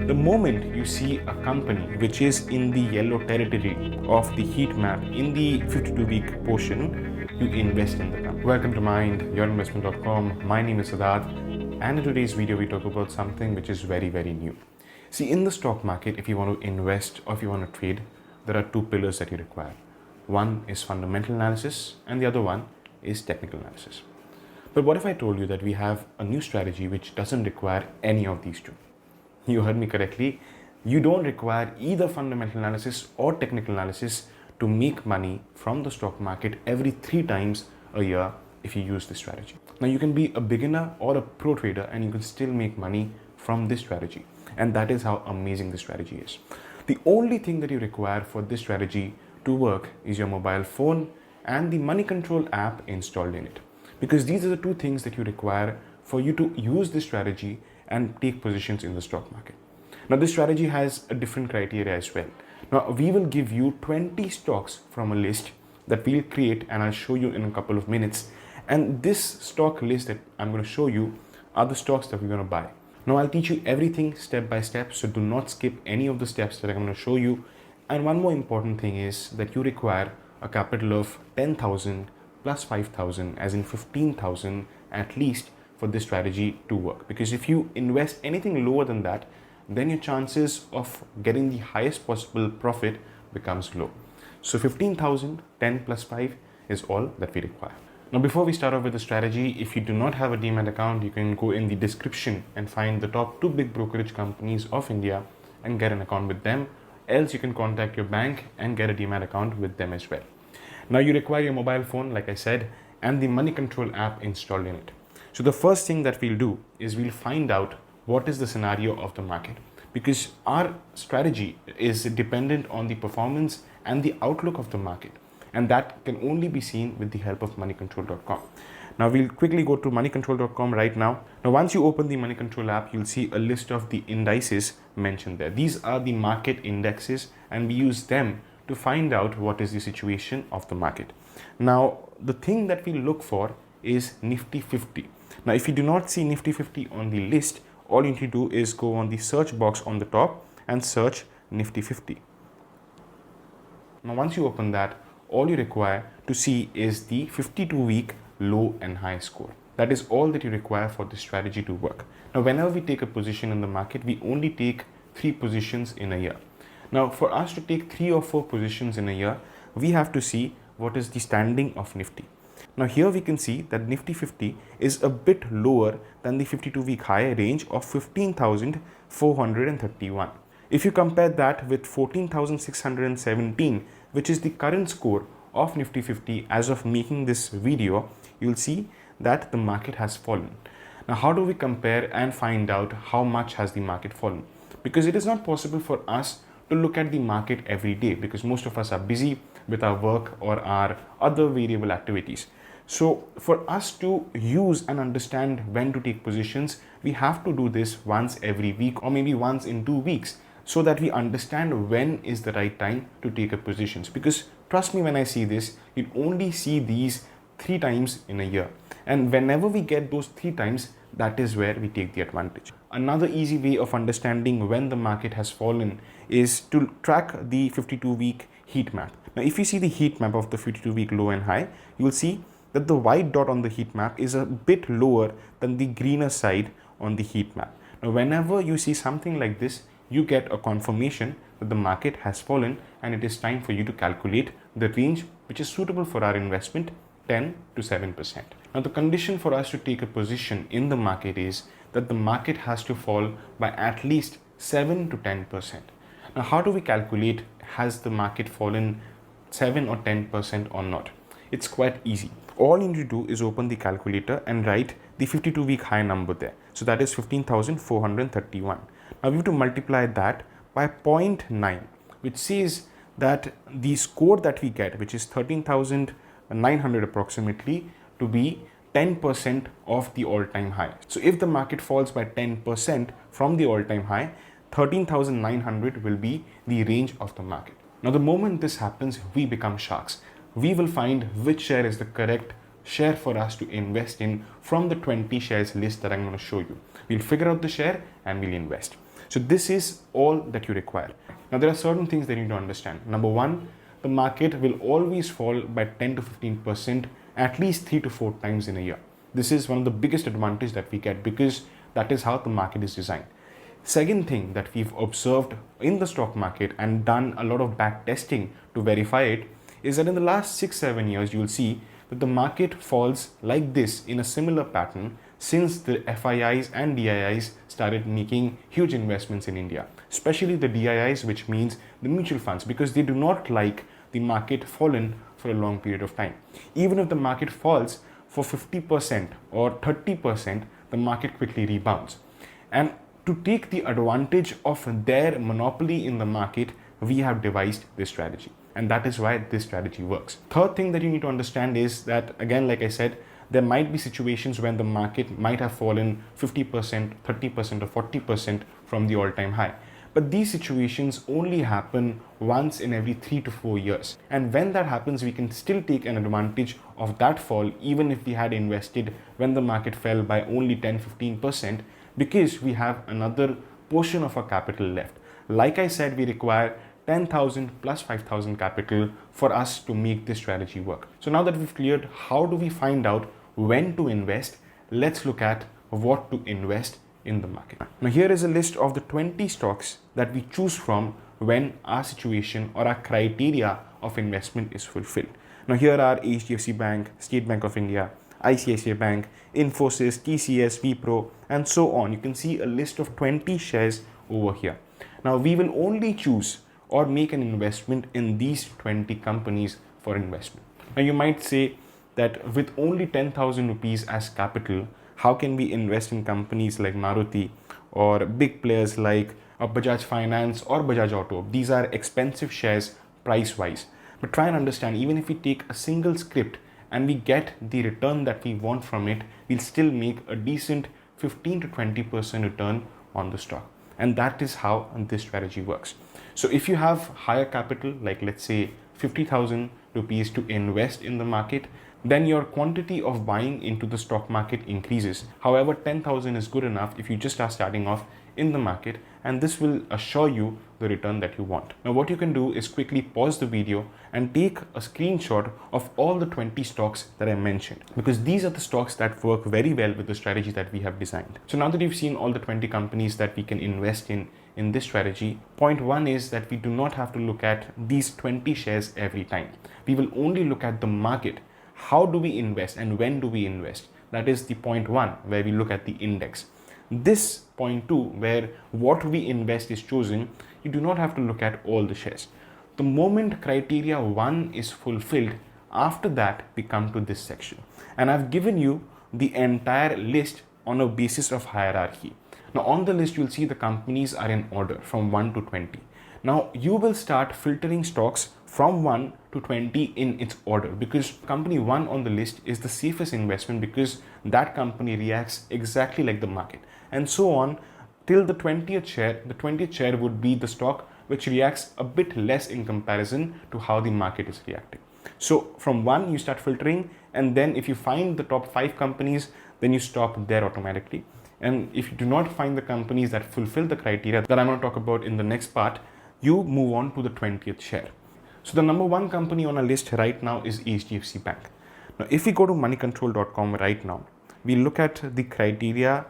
The moment you see a company which is in the yellow territory of the heat map in the 52-week portion, you invest in the company. Welcome to mindyourinvestment.com. My name is Siddharth, and in today's video we talk about something which is very, very new. See, in the stock market, if you want to invest or if you want to trade, there are two pillars that you require. One is fundamental analysis and the other one is technical analysis. But what if I told you that we have a new strategy which doesn't require any of these two? You heard me correctly. You don't require either fundamental analysis or technical analysis to make money from the stock market every 3 times a year if you use this strategy. Now, you can be a beginner or a pro trader and you can still make money from this strategy. And that is how amazing this strategy is. The only thing that you require for this strategy to work is your mobile phone and the Money Control app installed in it. Because these are the two things that you require for you to use this strategy and take positions in the stock market. Now, this strategy has a different criteria as well. Now, we will give you 20 stocks from a list that we'll create, and I'll show you in a couple of minutes. And this stock list that I'm going to show you are the stocks that we're going to buy. Now, I'll teach you everything step by step, so do not skip any of the steps that I'm going to show you. And one more important thing is that you require a capital of 10,000 plus 5,000, as in 15,000 at least, for this strategy to work. Because if you invest anything lower than that, then your chances of getting the highest possible profit becomes low. So 15,000, 10 plus 5 is all that we require. Now, before we start off with the strategy, if you do not have a Demat account, you can go in the description and find the top 2 big brokerage companies of India and get an account with them. Else you can contact your bank and get a Demat account with them as well. Now, you require your mobile phone, like I said, and the Money Control app installed in it. So the first thing that we'll do is we'll find out what is the scenario of the market, because our strategy is dependent on the performance and the outlook of the market, and that can only be seen with the help of moneycontrol.com. Now, we'll quickly go to moneycontrol.com right now. Now, once you open the Money Control app, you'll see a list of the indices mentioned there. These are the market indexes, and we use them to find out what is the situation of the market. Now, the thing that we look for is Nifty 50. Now, if you do not see Nifty 50 on the list, all you need to do is go on the search box on the top and search Nifty 50. Now, once you open that, all you require to see is the 52-week low and high score. That is all that you require for this strategy to work. Now, whenever we take a position in the market, we only take 3 positions in a year. Now, for us to take 3 or 4 positions in a year, we have to see what is the standing of Nifty. Now, here we can see that Nifty 50 is a bit lower than the 52-week high range of 15,431. If you compare that with 14,617, which is the current score of Nifty 50 as of making this video, you'll see that the market has fallen. Now, how do we compare and find out how much has the market fallen? Because it is not possible for us to look at the market every day, because most of us are busy with our work or our other variable activities. So for us to use and understand when to take positions, we have to do this once every week or maybe once in 2 weeks, so that we understand when is the right time to take up positions. Because trust me, when I see this, you only see these 3 times in a year. And whenever we get those 3 times, that is where we take the advantage. Another easy way of understanding when the market has fallen is to track the 52-week heat map. Now, if you see the heat map of the 52-week low and high, you will see that the white dot on the heat map is a bit lower than the greener side on the heat map. Now, whenever you see something like this, you get a confirmation that the market has fallen, and it is time for you to calculate the range which is suitable for our investment, 10 to 7%. Now, the condition for us to take a position in the market is that the market has to fall by at least 7 to 10%. Now, how do we calculate has the market fallen 7 or 10% or not? It's quite easy. All you need to do is open the calculator and write the 52-week high number there. So that is 15,431. Now, we have to multiply that by 0.9, which says that the score that we get, which is 13,900 approximately, to be 10% of the all-time high. So if the market falls by 10% from the all-time high, 13,900 will be the range of the market. Now, the moment this happens, we become sharks. We will find which share is the correct share for us to invest in from the 20 shares list that I'm going to show you. We'll figure out the share and we'll invest. So this is all that you require. Now there are certain things that you need to understand. Number one, the market will always fall by 10 to 15% at least 3 to 4 times in a year. This is one of the biggest advantage that we get because that is how the market is designed. Second thing that we've observed in the stock market and done a lot of back testing to verify it is that in the last 6-7 years, you will see that the market falls like this in a similar pattern since the FIIs and DIIs started making huge investments in India, especially the DIIs, which means the mutual funds, because they do not like the market fallen for a long period of time. Even if the market falls for 50% or 30%, the market quickly rebounds. And to take the advantage of their monopoly in the market, we have devised this strategy. And that is why this strategy works. Third thing that you need to understand is that, again, like I said, there might be situations when the market might have fallen 50%, 30% or 40% from the all-time high. But these situations only happen once in every 3 to 4 years. And when that happens, we can still take an advantage of that fall, even if we had invested when the market fell by only 10-15%, because we have another portion of our capital left. Like I said, we require 10,000 plus 5,000 capital for us to make this strategy work. So now that we've cleared how do we find out when to invest, let's look at what to invest in the market. Now here is a list of the 20 stocks that we choose from when our situation or our criteria of investment is fulfilled. Now here are HDFC Bank, State Bank of India, ICICI Bank, Infosys, TCS, Wipro, and so on. You can see a list of 20 shares over here. Now we will only choose or make an investment in these 20 companies for investment. Now you might say that with only 10,000 rupees as capital, how can we invest in companies like Maruti or big players like Bajaj Finance or Bajaj Auto? These are expensive shares price-wise. But try and understand, even if we take a single script and we get the return that we want from it, we'll still make a decent 15 to 20% return on the stock. And that is how this strategy works. So if you have higher capital, like let's say 50,000 rupees to invest in the market, then your quantity of buying into the stock market increases. However, 10,000 is good enough if you just are starting off in the market, and this will assure you the return that you want. Now what you can do is quickly pause the video and take a screenshot of all the 20 stocks that I mentioned, because these are the stocks that work very well with the strategy that we have designed. So now that you've seen all the 20 companies that we can invest in this strategy, point one is that we do not have to look at these 20 shares every time. We will only look at the market. How do we invest and when do we invest? That is the point one, where we look at the index. This point two, where what we invest is chosen, you do not have to look at all the shares. The moment criteria one is fulfilled, after that we come to this section. And I've given you the entire list on a basis of hierarchy. Now on the list, you'll see the companies are in order from 1 to 20. Now you will start filtering stocks from 1 to 20 in its order, because company 1 on the list is the safest investment because that company reacts exactly like the market, and so on till the 20th share. The 20th share would be the stock which reacts a bit less in comparison to how the market is reacting. So from 1 you start filtering, and then if you find the top 5 companies, then you stop there automatically. And if you do not find the companies that fulfill the criteria that I'm going to talk about in the next part, you move on to the 20th share. So the number 1 company on our list right now is HDFC Bank. Now if we go to moneycontrol.com right now, we look at the criteria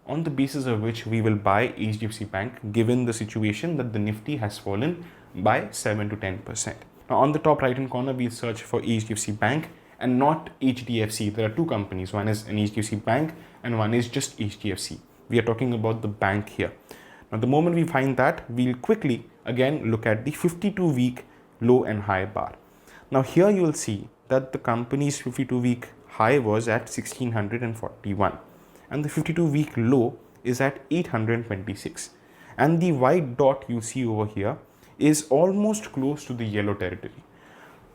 on the basis of which we will buy HDFC Bank, given the situation that the Nifty has fallen by 7 to 10%. Now on the top right hand corner, we'll search for HDFC Bank and not HDFC. There are 2 companies. One is an HDFC Bank and one is just HDFC. We are talking about the bank here. Now the moment we find that, we'll quickly again look at the 52-week low and high bar. Now here you will see that the company's 52-week high was at 1641 and the 52-week low is at 826, and the white dot you see over here is almost close to the yellow territory.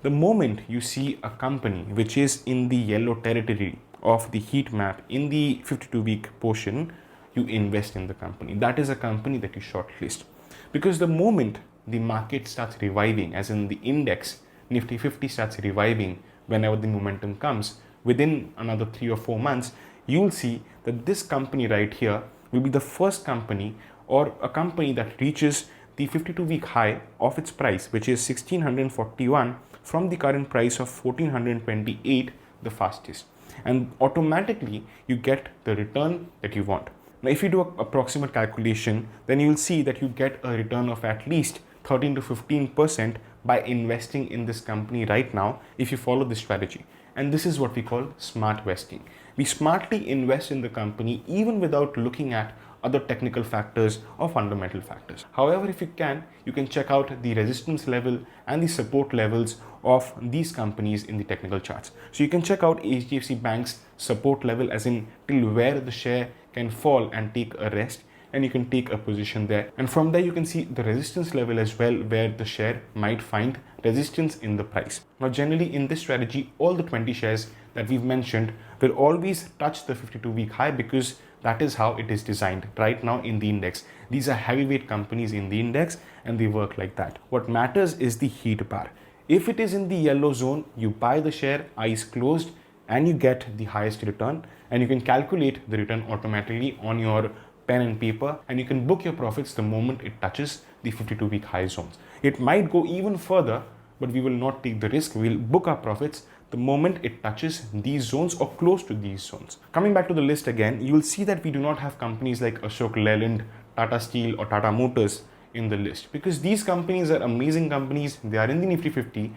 The moment you see a company which is in the yellow territory of the heat map in the 52-week portion, you invest in the company. That is a company that you shortlist, because the moment the market starts reviving, as in the index Nifty 50 starts reviving, whenever the momentum comes within another 3 or 4 months, you'll see that this company right here will be the first company or a company that reaches the 52-week high of its price, which is 1641 from the current price of 1428, the fastest. And automatically you get the return that you want. Now, if you do an approximate calculation, then you will see that you get a return of at least 13 to 15% by investing in this company right now if you follow this strategy. And this is what we call smart vesting. We smartly invest in the company even without looking at other technical factors or fundamental factors. However, if you can check out the resistance level and the support levels of these companies in the technical charts. So you can check out HDFC Bank's support level, as in till where the share can fall and take a rest, and you can take a position there. And from there you can see the resistance level as well, where the share might find resistance in the price. Now generally in this strategy, all the 20 shares that we've mentioned will always touch the 52-week high, because that is how it is designed right now in the index. These are heavyweight companies in the index and they work like that. What matters is the heat bar. If it is in the yellow zone, you buy the share, eyes closed, and you get the highest return, and you can calculate the return automatically on your pen and paper, and you can book your profits the moment it touches the 52-week high zones. It might go even further, but we will not take the risk. We will book our profits the moment it touches these zones or close to these zones. Coming back to the list again, you will see that we do not have companies like Ashok Leyland, Tata Steel or Tata Motors in the list, because these companies are amazing companies. They are in the Nifty 50,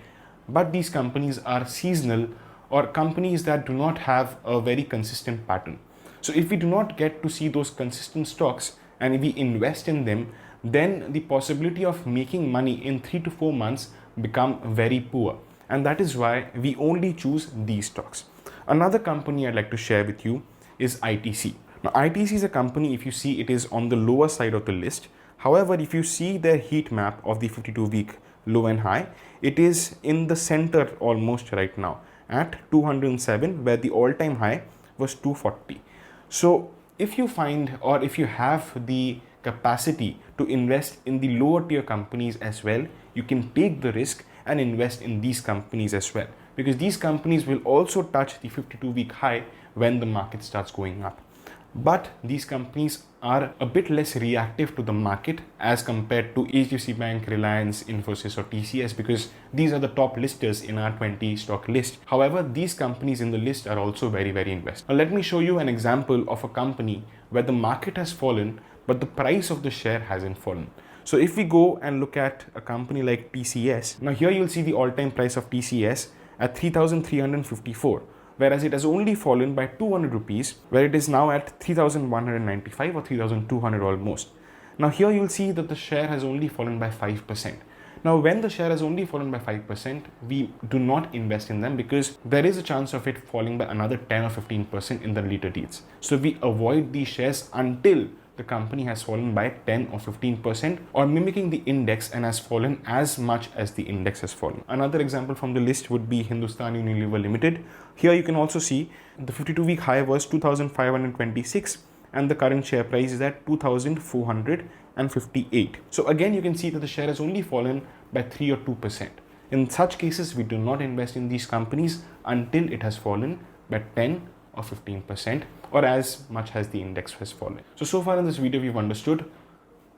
but these companies are seasonal or companies that do not have a very consistent pattern. So if we do not get to see those consistent stocks and if we invest in them, then the possibility of making money in 3 to 4 months become very poor. And that is why we only choose these stocks. Another company I'd like to share with you is ITC. Now ITC is a company, if you see, it is on the lower side of the list. However, if you see their heat map of the 52-week low and high, it is in the center almost right now at 207, where the all-time high was 240. So if you find, or if you have the capacity to invest in the lower tier companies as well, you can take the risk and invest in these companies as well, because these companies will also touch the 52-week high when the market starts going up. But these companies are a bit less reactive to the market as compared to HDFC Bank, Reliance, Infosys or TCS, because these are the top listers in our 20 stock list. However, these companies in the list are also very, very investable. Now let me show you an example of a company where the market has fallen, but the price of the share hasn't fallen. So if we go and look at a company like TCS, now here you'll see the all-time price of TCS at 3,354. Whereas it has only fallen by 200 rupees, where it is now at 3,195 or 3,200 almost. Now here you'll see that the share has only fallen by 5%. Now when the share has only fallen by 5%, we do not invest in them, because there is a chance of it falling by another 10 or 15% in the later dates. So we avoid these shares until the company has fallen by 10 or 15% or mimicking the index and has fallen as much as the index has fallen. Another example from the list would be Hindustan Unilever Limited. Here you can also see the 52-week high was 2,526 and the current share price is at 2,458. So again, you can see that the share has only fallen by 3 or 2%. In such cases, we do not invest in these companies until it has fallen by 10 or 15% or as much as the index has fallen. So far in this video, we've understood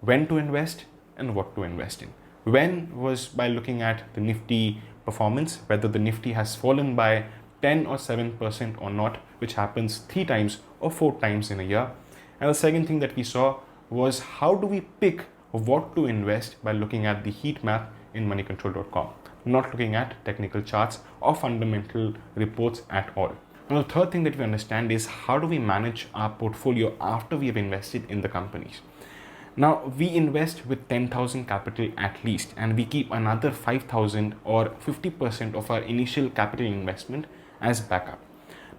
when to invest and what to invest in. When was by looking at the Nifty performance, whether the Nifty has fallen by 10 or 7% or not, which happens 3 times or 4 times in a year. And the second thing that we saw was how do we pick what to invest by looking at the heat map in moneycontrol.com, not looking at technical charts or fundamental reports at all. Now, the third thing that we understand is how do we manage our portfolio after we have invested in the companies. Now, we invest with 10,000 capital at least, and we keep another 5,000 or 50% of our initial capital investment as backup.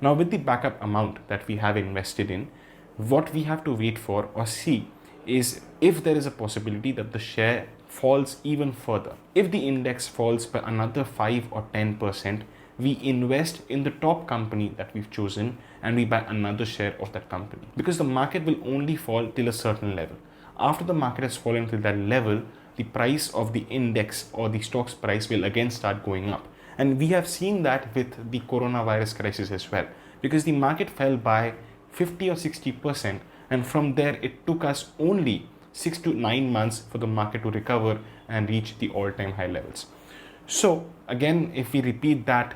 Now, with the backup amount that we have invested in, what we have to wait for or see is if there is a possibility that the share falls even further. If the index falls by another 5 or 10%, we invest in the top company that we've chosen and we buy another share of that company, because the market will only fall till a certain level. After the market has fallen to that level, the price of the index or the stock's price will again start going up. And we have seen that with the coronavirus crisis as well, because the market fell by 50 or 60%, and from there it took us only 6 to 9 months for the market to recover and reach the all-time high levels. So again, if we repeat that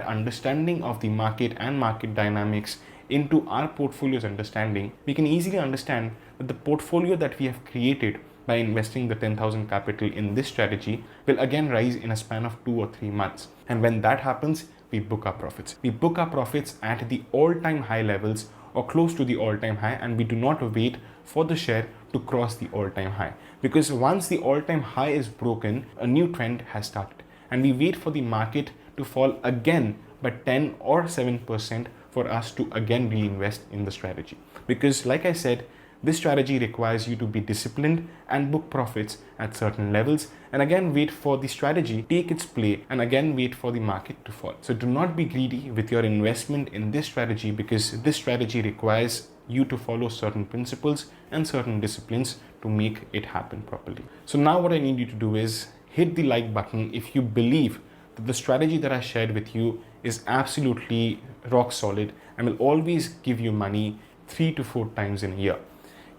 understanding of the market and market dynamics into our portfolio's understanding, we can easily understand that the portfolio that we have created by investing the 10,000 capital in this strategy will again rise in a span of 2 or 3 months. And when that happens, we book our profits. We book our profits at the all-time high levels or close to the all-time high, and we do not wait for the share to cross the all-time high, because once the all-time high is broken, a new trend has started, and we wait for the market to fall again by 10 or 7% for us to again reinvest in the strategy. Because like I said, this strategy requires you to be disciplined and book profits at certain levels, and again wait for the strategy take its play, and again wait for the market to fall. So do not be greedy with your investment in this strategy, because this strategy requires you to follow certain principles and certain disciplines to make it happen properly. So now what I need you to do is hit the like button if you believe that the strategy that I shared with you is absolutely rock solid and will always give you money 3 to 4 times in a year.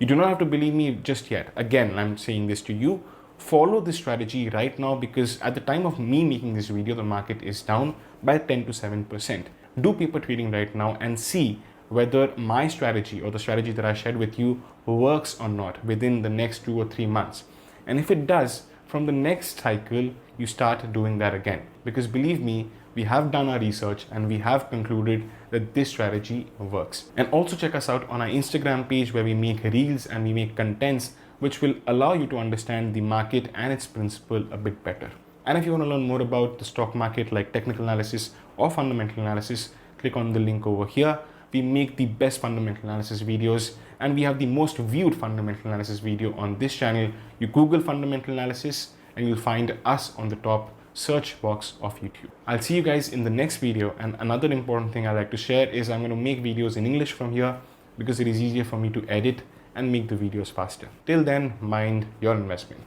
You do not have to believe me just yet. Again, I'm saying this to you. Follow this strategy right now, because at the time of me making this video, the market is down by 10 to 7%. Do paper trading right now and see whether my strategy or the strategy that I shared with you works or not within the next 2 or 3 months. And if it does, from the next cycle, you start doing that again. Because believe me, we have done our research and we have concluded that this strategy works. And also check us out on our Instagram page, where we make reels and we make contents which will allow you to understand the market and its principle a bit better. And if you want to learn more about the stock market, like technical analysis or fundamental analysis, click on the link over here. We make the best fundamental analysis videos, and we have the most viewed fundamental analysis video on this channel. You Google fundamental analysis and you'll find us on the top search box of YouTube. I'll see you guys in the next video. And another important thing I like to share is I'm going to make videos in English from here, because it is easier for me to edit and make the videos faster. Till then, mind your investment.